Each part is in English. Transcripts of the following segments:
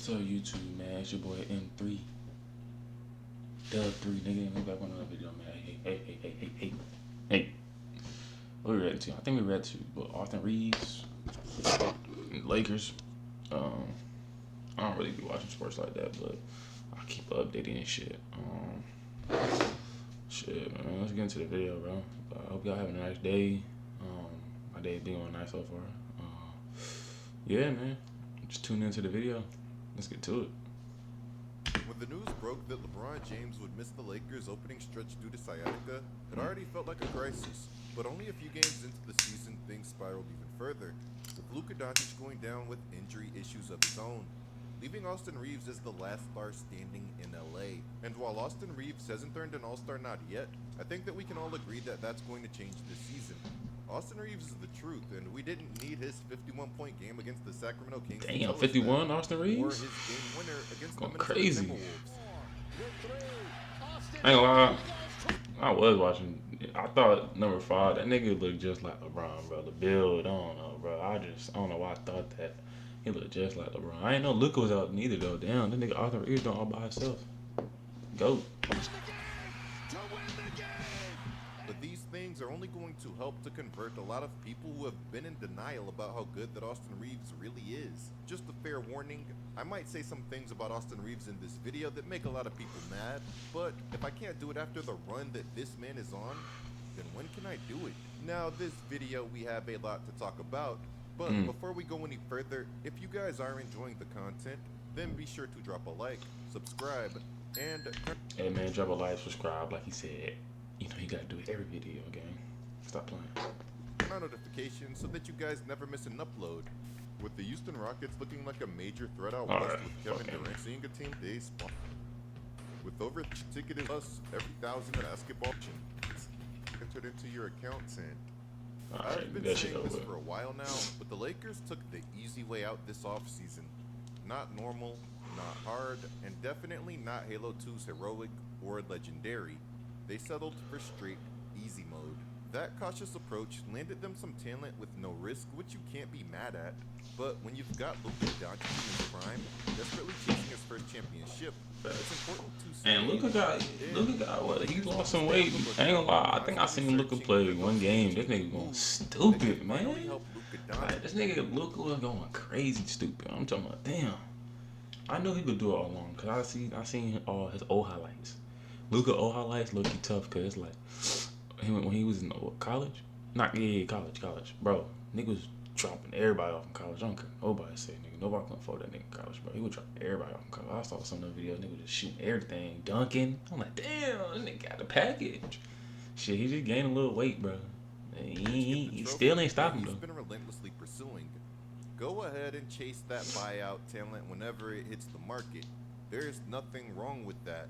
What's up, YouTube, man? It's your boy M3, Dub 3, nigga. We back on another video, man. Hey. What we read to? I think we read to Austin Reeves, and Lakers. I don't really be watching sports like that, but I keep updating and shit. Shit, man. Let's get into the video, bro. I hope y'all having a nice day. My day's been going nice so far. Yeah, man. Just tune into the video. Let's get to it. When the news broke that LeBron James would miss the Lakers' opening stretch due to sciatica, it already felt like a crisis. But only a few games into the season, things spiraled even further, with Luka Doncic going down with injury issues of his own, leaving Austin Reeves as the last star standing in LA. And while Austin Reeves hasn't earned an All-Star nod yet, I think that we can all agree that that's going to change this season. Austin Reeves is the truth, and we didn't need his 51-point game against the Sacramento Kings. Damn, 51, Austin Reeves? Or his game winner against going the crazy. Timberwolves. I ain't gonna lie, I was watching. I thought number 5, that nigga looked just like LeBron, bro. The build, I don't know, bro. I don't know why I thought that. He looked just like LeBron. I ain't know Luka was out neither, though. Damn, that nigga Austin Reeves doing all by himself. Go. But these things are only going to help to convert a lot of people who have been in denial about how good that Austin Reeves really is. Just a fair warning, I might say some things about Austin Reeves in this video that make a lot of people mad, but if I can't do it after the run that this man is on, then when can I do it? Now, this video we have a lot to talk about, but before we go any further, if you guys are enjoying the content, then be sure to drop a like, subscribe, and... Hey man, drop a like, subscribe, like he said. You know you gotta do it every video, gang. Stop playing. Turn on notifications so that you guys never miss an upload. With the Houston Rockets looking like a major threat out west, with Kevin Durant seeing a team day spawn. With over ticketed plus every 1,000 basketball entered into your account, and I've been saying this for a while now, but the Lakers took the easy way out this offseason. Not normal, not hard, and definitely not Halo 2's heroic or legendary. They settled for straight easy mode. That cautious approach landed them some talent with no risk, which you can't be mad at. But when you've got Luka Doncic in his prime, desperately chasing his first championship, it's important to say. And Luka got what? He lost some weight. I ain't gonna lie. I think I seen Luka play one game. This nigga going stupid, man. Like, this nigga Luka was going crazy stupid. I'm talking about, damn. I knew he could do it all along because I seen all his old highlights. Luka old highlights look tough because it's like when he was in college, college, bro. Nigga was dropping everybody off in college. I don't care nobody say, nigga. Nobody can afford that nigga in college, bro. He was dropping everybody off in college. I saw some of the videos, nigga was just shooting everything, dunking. I'm like, damn, this nigga got the package. Shit, he just gained a little weight, bro. He still ain't stopping though. He's been relentlessly pursuing. Go ahead and chase that buyout talent whenever it hits the market. There's nothing wrong with that.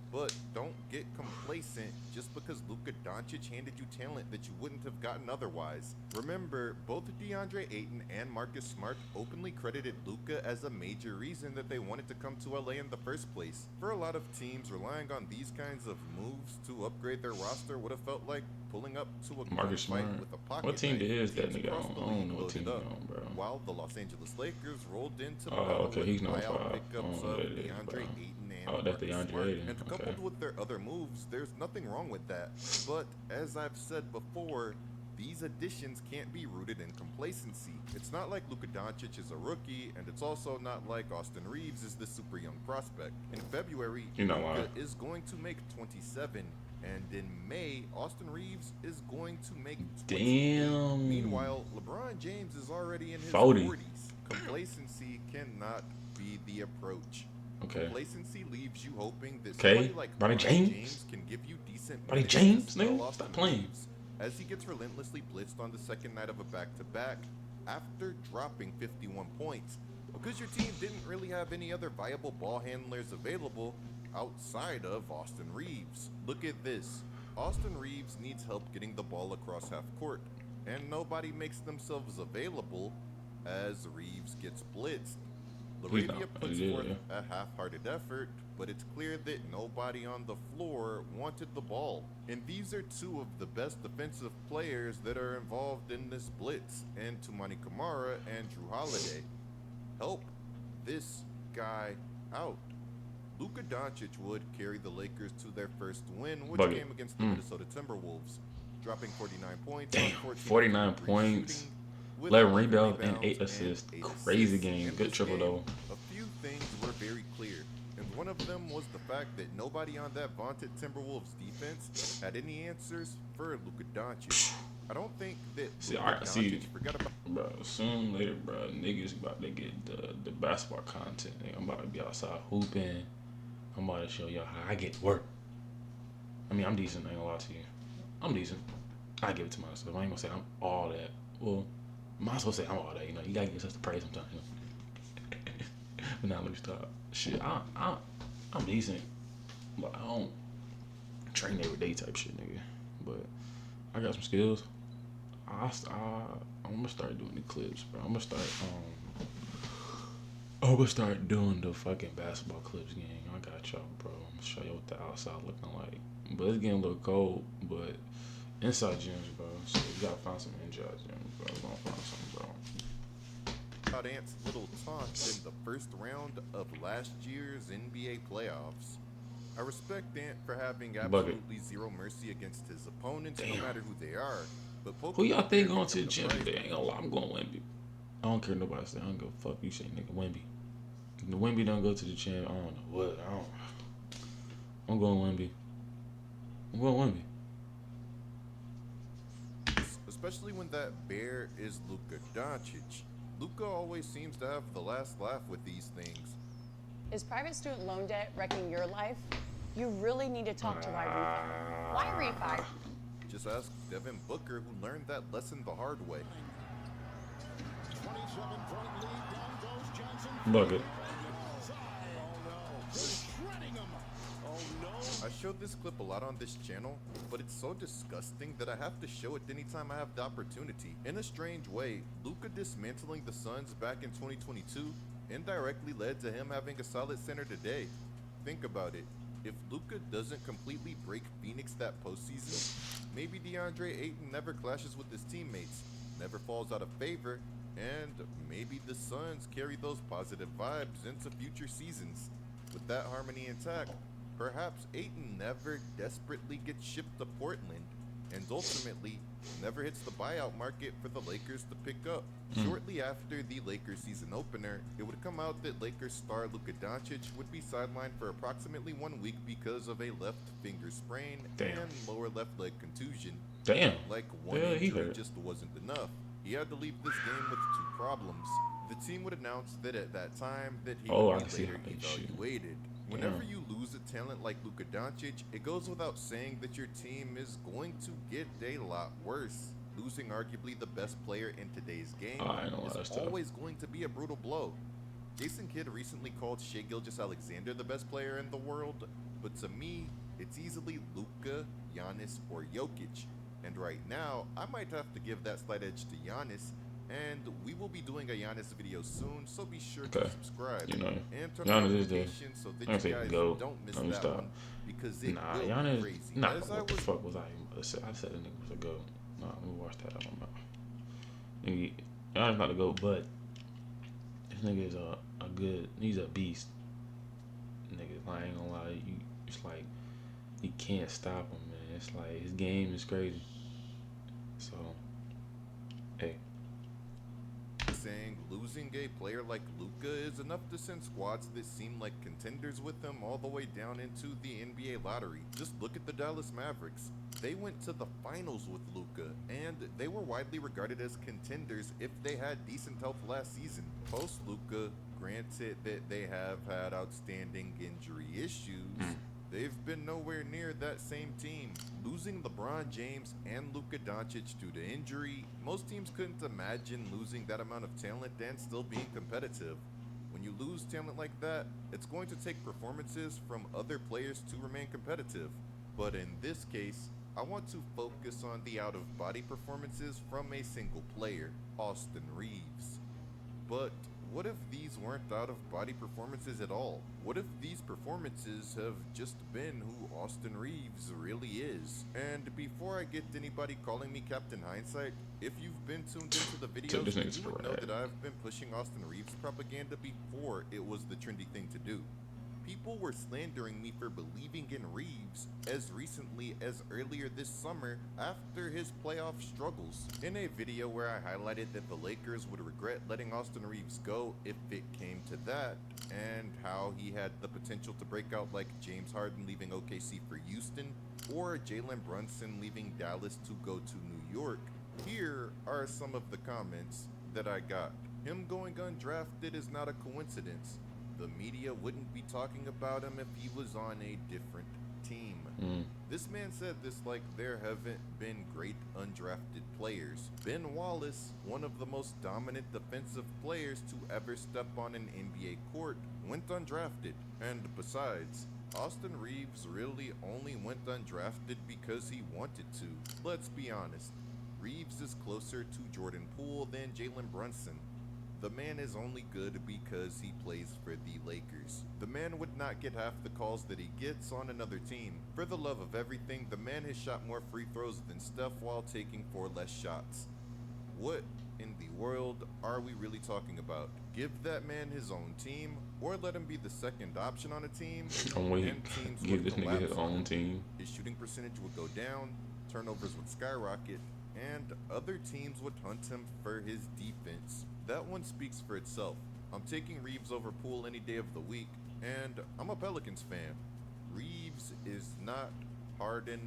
But don't get complacent just because Luka Doncic handed you talent that you wouldn't have gotten otherwise. Remember, both DeAndre Ayton and Marcus Smart openly credited Luka as a major reason that they wanted to come to LA in the first place. For a lot of teams, relying on these kinds of moves to upgrade their roster would have felt like pulling up to a Marcus Smart with a pocket. What team is that nigga on? I don't know what team he's on, bro. While the Los Angeles Lakers rolled into okay, he's no buyout 5. pickups of DeAndre Ayton Oh, that's DeAndre Ayton. And coupled with their other moves, there's nothing wrong with that. But as I've said before, these additions can't be rooted in complacency. It's not like Luka Doncic is a rookie, and it's also not like Austin Reeves is this super young prospect. In February, Luka is going to make 27, and in May, Austin Reeves is going to make 28. Damn. Meanwhile, LeBron James is already in his 40. 40s. Complacency cannot be the approach. Okay. Complacency leaves you hoping that somebody like Bronny James can give you decent Bronny James, nigga, stop playing. As he gets relentlessly blitzed on the second night of a back-to-back after dropping 51 points. Because your team didn't really have any other viable ball handlers available outside of Austin Reeves. Look at this. Austin Reeves needs help getting the ball across half court, and nobody makes themselves available as Reeves gets blitzed. Reavea puts forth a half-hearted effort, but it's clear that nobody on the floor wanted the ball. And these are two of the best defensive players that are involved in this blitz, and Toumani Camara and Drew Holiday. Help this guy out. Luka Doncic would carry the Lakers to their first win, which Bucket. came against the Minnesota Timberwolves, dropping 49 points Damn, on 14 49 free points, shooting, with 11 11 rebounds, and rebounds 8 and assists. 8 Crazy assists. game. In Good this triple game, double. a few things were very clear, and one of them was the fact that nobody on that vaunted Timberwolves defense had any answers for Luka Doncic. I don't think that Luka Doncic forgot about. Bro, soon later, bro, niggas about to get the basketball content. Nigga, I'm about to be outside hooping. I'm about to show y'all how I get to work. I mean, I'm decent. I ain't gonna lie to you. I'm decent. I give it to myself. I ain't gonna say I'm all that. Well, might as well say I'm all that. You know, you gotta give yourself the praise sometimes. You know? But now let me stop. Shit, I'm decent, but I don't train every day type shit, nigga. But I got some skills. I'm gonna start doing the clips, bro. I'm gonna start doing the fucking basketball clips game. I got y'all, bro. I'm gonna show you what the outside looking like. But it's getting a little cold, but inside gyms, bro. So you gotta find some inside gyms, bro. We're gonna find something, bro. Ant's little taunt in the first round of last year's NBA playoffs. I respect Ant for having absolutely zero mercy against his opponents, no matter who they are. But who y'all think going to the gym today? Ain't gonna lie, I'm going Wemby. I don't care what nobody say. I don't give a fuck. You say nigga Wemby. If the Wemby don't go to the gym, I don't know what. I'm going Wemby. I'm going Wemby. Especially when that bear is Luka Doncic. Luka always seems to have the last laugh with these things. Is private student loan debt wrecking your life? You really need to talk to Reavea. Why refi? Just ask Devin Booker, who learned that lesson the hard way. Bucket. I showed this clip a lot on this channel, but it's so disgusting that I have to show it anytime I have the opportunity. In a strange way, Luka dismantling the Suns back in 2022 indirectly led to him having a solid center today. Think about it. If Luka doesn't completely break Phoenix that postseason, maybe DeAndre Ayton never clashes with his teammates, never falls out of favor, and maybe the Suns carry those positive vibes into future seasons. With that harmony intact, perhaps Ayton never desperately gets shipped to Portland, and ultimately never hits the buyout market for the Lakers to pick up. Shortly after the Lakers season opener, it would come out that Lakers star Luka Doncic would be sidelined for approximately 1 week because of a left finger sprain and lower left leg contusion. Like one injury just wasn't enough. He had to leave this game with 2 problems. The team would announce that at that time that he would be later evaluated. Whenever you lose a talent like Luka Doncic, it goes without saying that your team is going to get a lot worse. Losing arguably the best player in today's game is always going to be a brutal blow. Jason Kidd recently called Shai Gilgeous-Alexander the best player in the world, but to me, it's easily Luka, Giannis, or Jokic. And right now, I might have to give that slight edge to Giannis, and we will be doing a Giannis video soon, so be sure to subscribe and turn on notifications so that you guys don't miss that one, because it will be crazy. What the fuck was I even say? I said the nigga was a goat. Nah, let me watch that out my mouth. Nigga, Giannis not a goat, but this nigga is a good, he's a beast. Nigga, I ain't gonna lie, it's like, you can't stop him, man. It's like, his game is crazy. So, hey. Saying losing a player like Luka is enough to send squads that seem like contenders with him all the way down into the NBA lottery. Just look at the Dallas Mavericks. They went to the finals with Luka, and they were widely regarded as contenders if they had decent health last season. Post Luka, granted that they have had outstanding injury issues, they've been nowhere near that same team. Losing LeBron James and Luka Doncic due to injury, most teams couldn't imagine losing that amount of talent and still being competitive. When you lose talent like that, it's going to take performances from other players to remain competitive. But in this case, I want to focus on the out-of-body performances from a single player, Austin Reaves. But What if these weren't out-of-body performances at all? What if these performances have just been who Austin Reaves really is? And before I get to anybody calling me Captain Hindsight, if you've been tuned into the Took this videos, nigga you to would the know right. that I've been pushing Austin Reaves propaganda before it was the trendy thing to do. People were slandering me for believing in Reaves as recently as earlier this summer after his playoff struggles. In a video where I highlighted that the Lakers would regret letting Austin Reaves go if it came to that, and how he had the potential to break out like James Harden leaving OKC for Houston, or Jalen Brunson leaving Dallas to go to New York, here are some of the comments that I got. Him going undrafted is not a coincidence. The media wouldn't be talking about him if he was on a different team. This man said this like there haven't been great undrafted players. Ben Wallace, one of the most dominant defensive players to ever step on an NBA court, went undrafted. And besides, Austin Reaves really only went undrafted because he wanted to. Let's be honest, Reaves is closer to Jordan Poole than Jalen Brunson. The man is only good because he plays for the Lakers. The man would not get half the calls that he gets on another team. For the love of everything, the man has shot more free throws than Steph while taking 4 less shots. What in the world are we really talking about? Give that man his own team, or let him be the second option on a team, I'm waiting. and teams Give would this nigga his collapse on own him. team. His shooting percentage would go down, turnovers would skyrocket, and other teams would hunt him for his defense. That one speaks for itself. I'm taking Reaves over Poole any day of the week, and I'm a Pelicans fan. Reaves is not Harden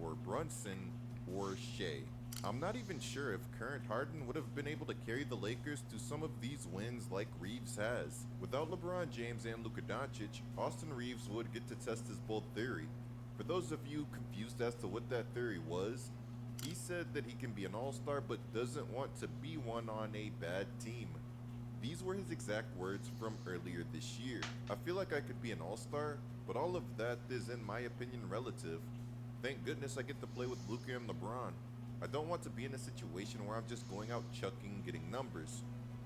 or Brunson or Shea. I'm not even sure if current Harden would have been able to carry the Lakers to some of these wins like Reaves has. Without LeBron James and Luka Doncic, Austin Reaves would get to test his bold theory. For those of you confused as to what that theory was, he said that he can be an all-star but doesn't want to be one on a bad team. These were his exact words from earlier this year. I feel like I could be an all-star, but all of that is, in my opinion, relative. Thank goodness I get to play with Luka and LeBron. I don't want to be in a situation where I'm just going out chucking, getting numbers.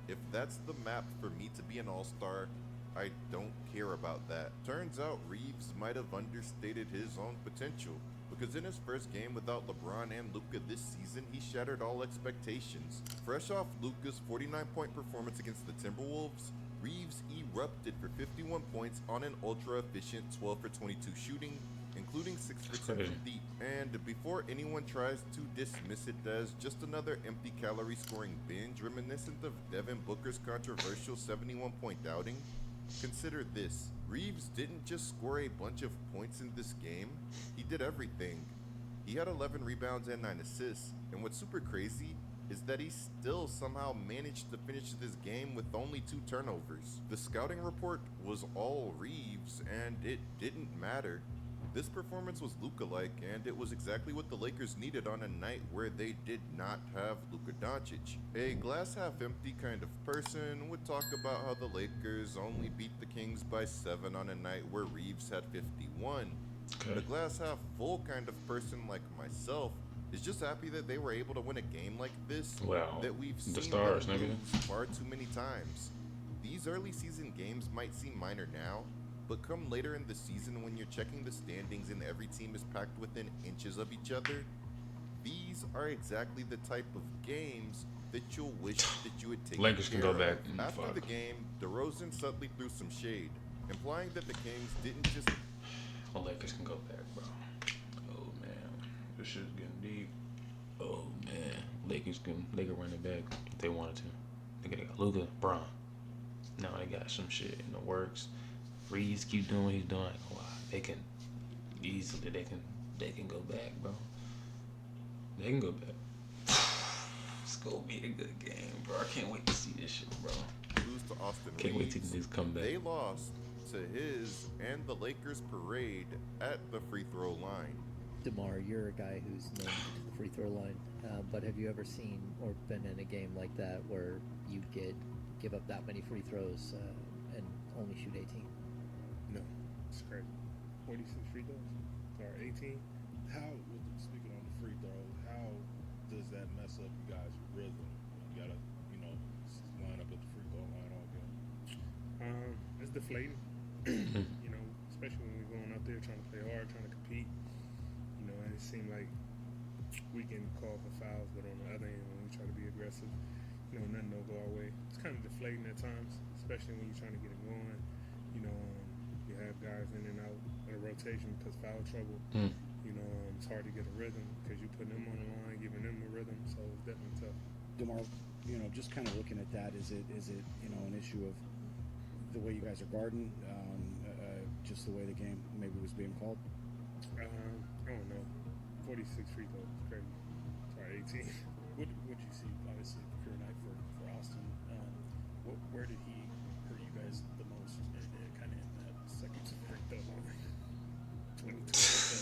If that's the map for me to be an all-star, I don't care about that. Turns out Reaves might have understated his own potential, because in his first game without LeBron and Luka this season, he shattered all expectations. Fresh off Luka's 49-point performance against the Timberwolves, Reaves erupted for 51 points on an ultra-efficient 12 for 22 shooting, including 6 for 10 from deep. And before anyone tries to dismiss it as just another empty calorie scoring binge reminiscent of Devin Booker's controversial 71-point outing, consider this. Reaves didn't just score a bunch of points in this game, he did everything. He had 11 rebounds and 9 assists, and what's super crazy is that he still somehow managed to finish this game with only 2 turnovers. The scouting report was all Reaves, and it didn't matter. This performance was Luka-like, and it was exactly what the Lakers needed on a night where they did not have Luka Doncic. A glass-half-empty kind of person would talk about how the Lakers only beat the Kings by 7 on a night where Reaves had 51. Okay. The glass-half-full kind of person like myself is just happy that they were able to win a game like this Wow. that we've The seen stars, them nigga. lose far too many times. These early season games might seem minor now, but come later in the season when you're checking the standings and every team is packed within inches of each other, these are exactly the type of games that you'll wish that you had taken Lakers can care go back of. and After fuck. the game, DeRozan subtly threw some shade, implying that the Kings didn't just The Lakers can go back, bro. Oh man, this shit's getting deep. Oh man, they can run it back if they wanted to. They got Luka, Bron. Now they got some shit in the works. Reeves keep doing what he's doing. I ain't gonna lie. They can easily they can go back, bro. They can go back. It's gonna be a good game, bro. I can't wait to see this shit, bro. lose to Austin Can't wait till Reeves. these come back. They lost to his and the Lakers parade at the free throw line. DeMar, you're a guy who's known to the free throw line, but have you ever seen or been in a game like that where you give up that many free throws and only shoot 18? No, it's crazy. 46 free throws, or 18. How, speaking on the free throw, how does that mess up you guys' rhythm? You gotta, line up at the free throw line all game. It's deflating. You know, especially when we're going out there trying to play hard, trying to compete. You know, and it seemed like we can call for fouls, but on the other end, when we try to be aggressive, you know, nothing don't go our way. It's kind of deflating at times, especially when you're trying to get it going. You know, you have guys in and out of the rotation because foul trouble. You know, it's hard to get a rhythm because you're putting them on the line, giving them a rhythm, so it's definitely tough. DeMar, you know, just kind of looking at that, is it you know, an issue of the way you guys are guarding, just the way the game maybe was being called? I don't know. 46 free throws, crazy. Sorry, 18. What you see, obviously, career night for Austin. Where did he hurt you guys the most? Kind of in that second free throw line.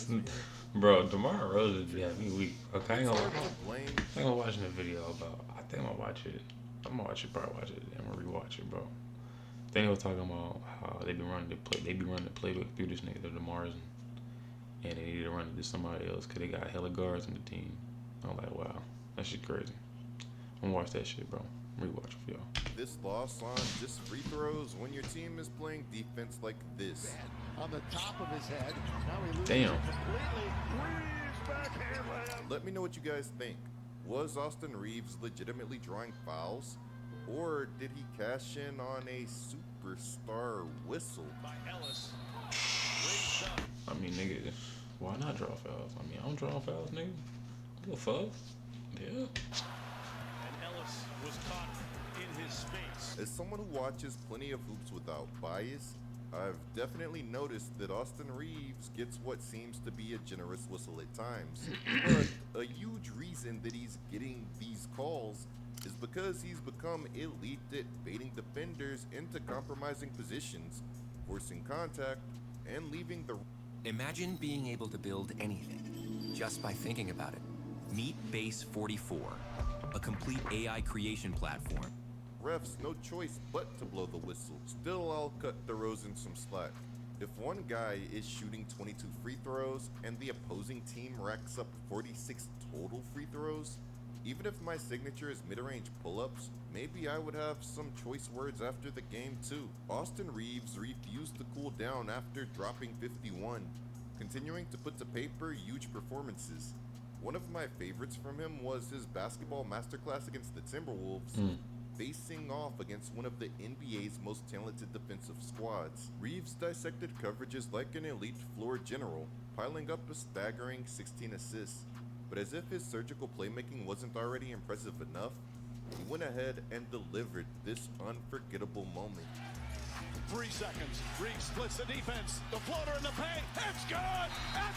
22. Bro, DeMar Rose had me weak. Okay, It's hard to blame. I ain't gonna watch the video about. I think I'm gonna watch it. Probably watch it. I'm gonna rewatch it, bro. Then they were talking about how they be running the playbook through this nigga, the DeMar's, and they need to run it to somebody else because they got hella guards in the team. I'm like, wow, that shit crazy. I'm gonna watch that shit, bro. Rewatch it for y'all. This loss on just free throws when your team is playing defense like this. On the top of his head. Now he loses Damn. it completely. Reeves backhand layup. Let me know what you guys think. Was Austin Reaves legitimately drawing fouls? Or did he cash in on a superstar whistle? By Ellis. Raised up. I mean, nigga, why not draw fouls? I mean, I don't draw fouls, nigga. Give a fuck. Yeah. And Ellis was caught in his space. As someone who watches plenty of hoops without bias, I've definitely noticed that Austin Reaves gets what seems to be a generous whistle at times. But a huge reason that he's getting these calls is because he's become elite at baiting defenders into compromising positions, forcing contact, and leaving the... Imagine being able to build anything just by thinking about it. Meet Base 44, a complete AI creation platform. refs no choice but to blow the whistle. Still, I'll cut DeRozan some slack. If one guy is shooting 22 free throws and the opposing team racks up 46 total free throws, even if my signature is mid-range pull-ups, maybe I would have some choice words after the game too. Austin Reaves refused to cool down after dropping 51, continuing to put to paper huge performances. One of my favorites from him was his basketball masterclass against the Timberwolves, facing off against one of the NBA's most talented defensive squads. Reaves dissected coverages like an elite floor general, piling up a staggering 16 assists. But as if his surgical playmaking wasn't already impressive enough, he went ahead and delivered this unforgettable moment. 3 seconds. Reeves splits the defense. The floater in the paint. It's good at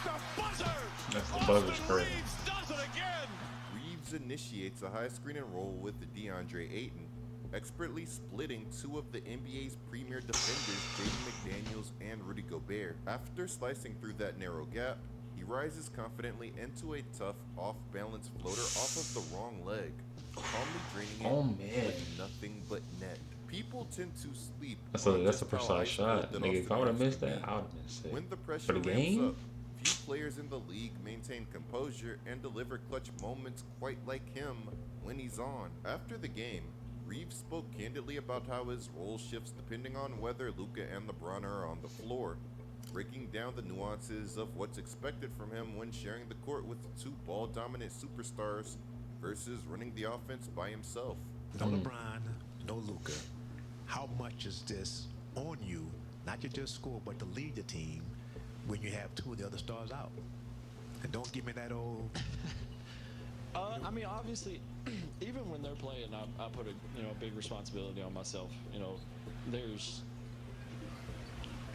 the buzzer. That's the buzzer's Austin crazy. Reeves does it again. Reaves initiates a high screen and roll with DeAndre Ayton, expertly splitting two of the NBA's premier defenders, Jaden McDaniels and Rudy Gobert. After slicing through that narrow gap, he rises confidently into a tough, off-balance floater off of the wrong leg, calmly draining it with nothing but net. People tend to sleep. That's on a just how precise shot. isolated that Nigga, if I Austin would have Reaves missed can that, be. I would have been sick. When the For pressure the ramps game? up, few players in the league maintain composure and deliver clutch moments quite like him when he's on. After the game, Reaves spoke candidly about how his role shifts depending on whether Luka and LeBron are on the floor, breaking down the nuances of what's expected from him when sharing the court with two ball-dominant superstars versus running the offense by himself. No LeBron, no Luka. How much is this on you, not to just score, but to lead the team when you have two of the other stars out? And don't give me that old... I mean, obviously, even when they're playing, I put a big responsibility on myself.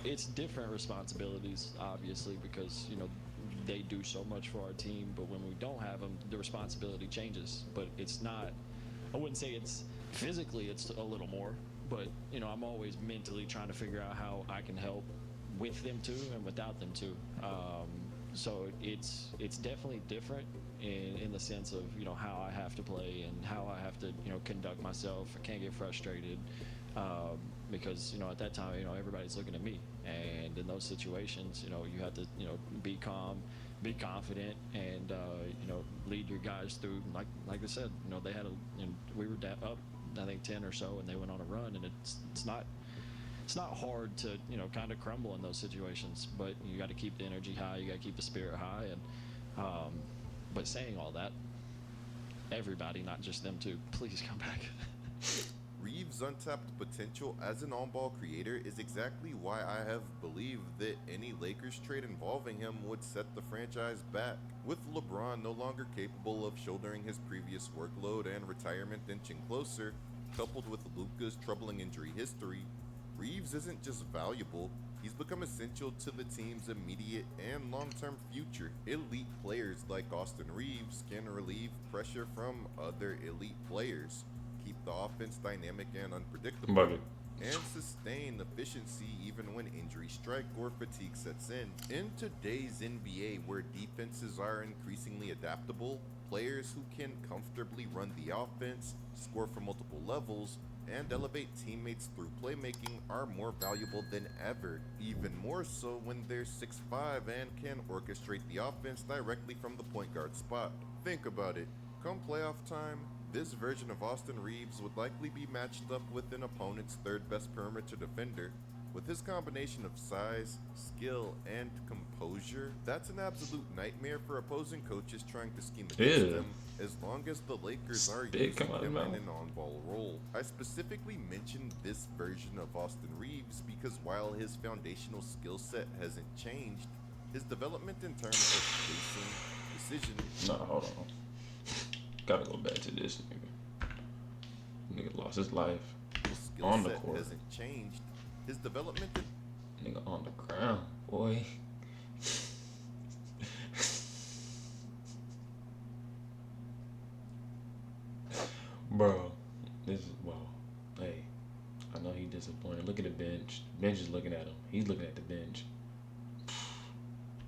It's different responsibilities, obviously, because they do so much for our team. But when we don't have them, the responsibility changes. But it's not. I wouldn't say it's physically. It's a little more. But I'm always mentally trying to figure out how I can help with them too and without them too. So it's definitely different in the sense of how I have to play and how I have to conduct myself. I can't get frustrated because at that time everybody's looking at me, and in those situations you have to be calm, be confident, and lead your guys through. Like I said, they had we were up I think 10 or so, and they went on a run, and it's not it's not hard to, you know, kind of crumble in those situations, but you got to keep the energy high, you got to keep the spirit high, and but saying all that, everybody, not just them two, please come back. Reeves' untapped potential as an on-ball creator is exactly why I have believed that any Lakers trade involving him would set the franchise back. With LeBron no longer capable of shouldering his previous workload and retirement inching closer, coupled with Luka's troubling injury history, Reeves isn't just valuable, he's become essential to the team's immediate and long-term future. Elite players like Austin Reeves can relieve pressure from other elite players, keep the offense dynamic and unpredictable, and sustain efficiency even when injury strike or fatigue sets in. In today's NBA, where defenses are increasingly adaptable, players who can comfortably run the offense, score from multiple levels, and elevate teammates through playmaking are more valuable than ever, even more so when they're 6'5" and can orchestrate the offense directly from the point guard spot. Think about it, come playoff time, this version of Austin Reeves would likely be matched up with an opponent's third best perimeter defender. With his combination of size, skill, and composure, that's an absolute nightmare for opposing coaches trying to scheme against him, as long as the Lakers are using him in an on-ball role. I specifically mentioned this version of Austin Reeves because while his foundational skill set hasn't changed, his development in terms of spacing, decision... Nah, hold on. Gotta go back to this nigga. Nigga lost his life on the court. Hasn't changed. His development nigga on the ground, boy. Bro, this is wow. Hey, I know he's disappointed. Look at the bench. Bench is looking at him. He's looking at the bench.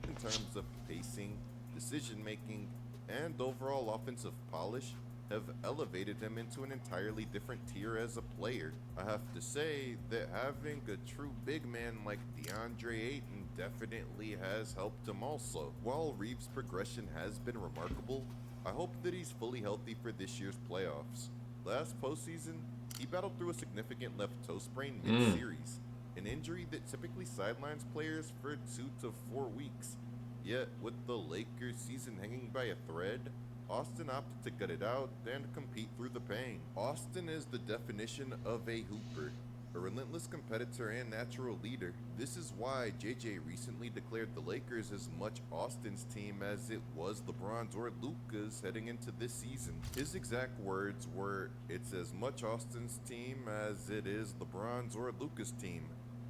In terms of pacing, decision making, and overall offensive polish, have elevated him into an entirely different tier as a player. I have to say that having a true big man like DeAndre Ayton definitely has helped him also. While Reeves' progression has been remarkable, I hope that he's fully healthy for this year's playoffs. Last postseason, he battled through a significant left toe sprain mid-series, an injury that typically sidelines players for 2 to 4 weeks. Yet, with the Lakers season hanging by a thread, Austin opted to gut it out and compete through the pain. Austin is the definition of a hooper, a relentless competitor and natural leader. This is why JJ recently declared the Lakers as much Austin's team as it was LeBron's or Luka's heading into this season. His exact words were, "It's as much Austin's team as it is LeBron's or Luka's team."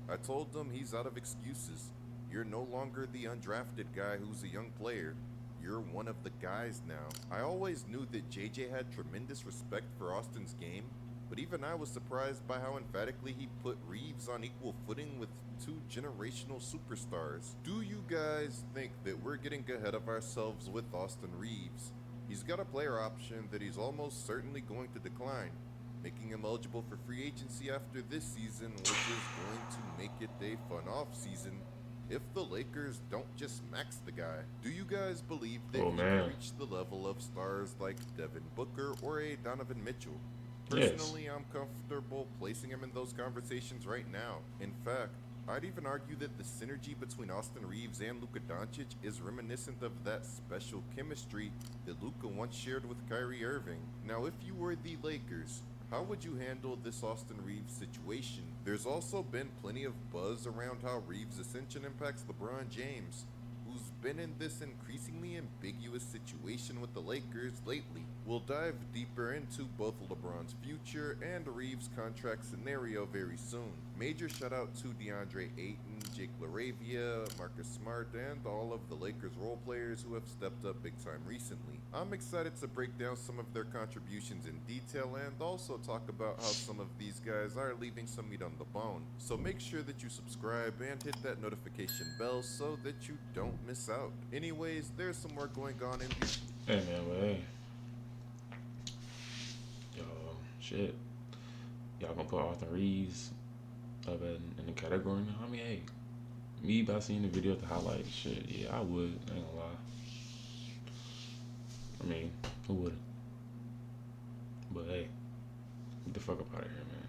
I told him he's out of excuses. You're no longer the undrafted guy who's a young player. You're one of the guys now. I always knew that JJ had tremendous respect for Austin's game, but even I was surprised by how emphatically he put Reeves on equal footing with 2 generational superstars. Do you guys think that we're getting ahead of ourselves with Austin Reeves? He's got a player option that he's almost certainly going to decline, making him eligible for free agency after this season, which is going to make it a fun off-season if the Lakers don't just max the guy. Do you guys believe that he can reach the level of stars like Devin Booker or a Donovan Mitchell? Personally, I'm comfortable placing him in those conversations right now. In fact, I'd even argue that the synergy between Austin Reeves and Luka Doncic is reminiscent of that special chemistry that Luka once shared with Kyrie Irving. Now, if you were the Lakers, how would you handle this Austin Reeves situation? There's also been plenty of buzz around how Reeves' ascension impacts LeBron James, who's been in this increasingly ambiguous situation with the Lakers lately. We'll dive deeper into both LeBron's future and Reeves' contract scenario very soon. Major shout out to DeAndre Ayton, Jake Reavea, Marcus Smart, and all of the Lakers role players who have stepped up big time recently. I'm excited to break down some of their contributions in detail and also talk about how some of these guys are leaving some meat on the bone. So make sure that you subscribe and hit that notification bell so that you don't miss out. Anyways, there's some more going on in the... Hey man, but hey. Yo, shit. Y'all gonna put Austin Reeves up in the category now? I mean, hey. Me by seeing the video of the highlights, shit, yeah, I would. I ain't gonna lie. I mean, who wouldn't? But hey, get the fuck up out of here, man.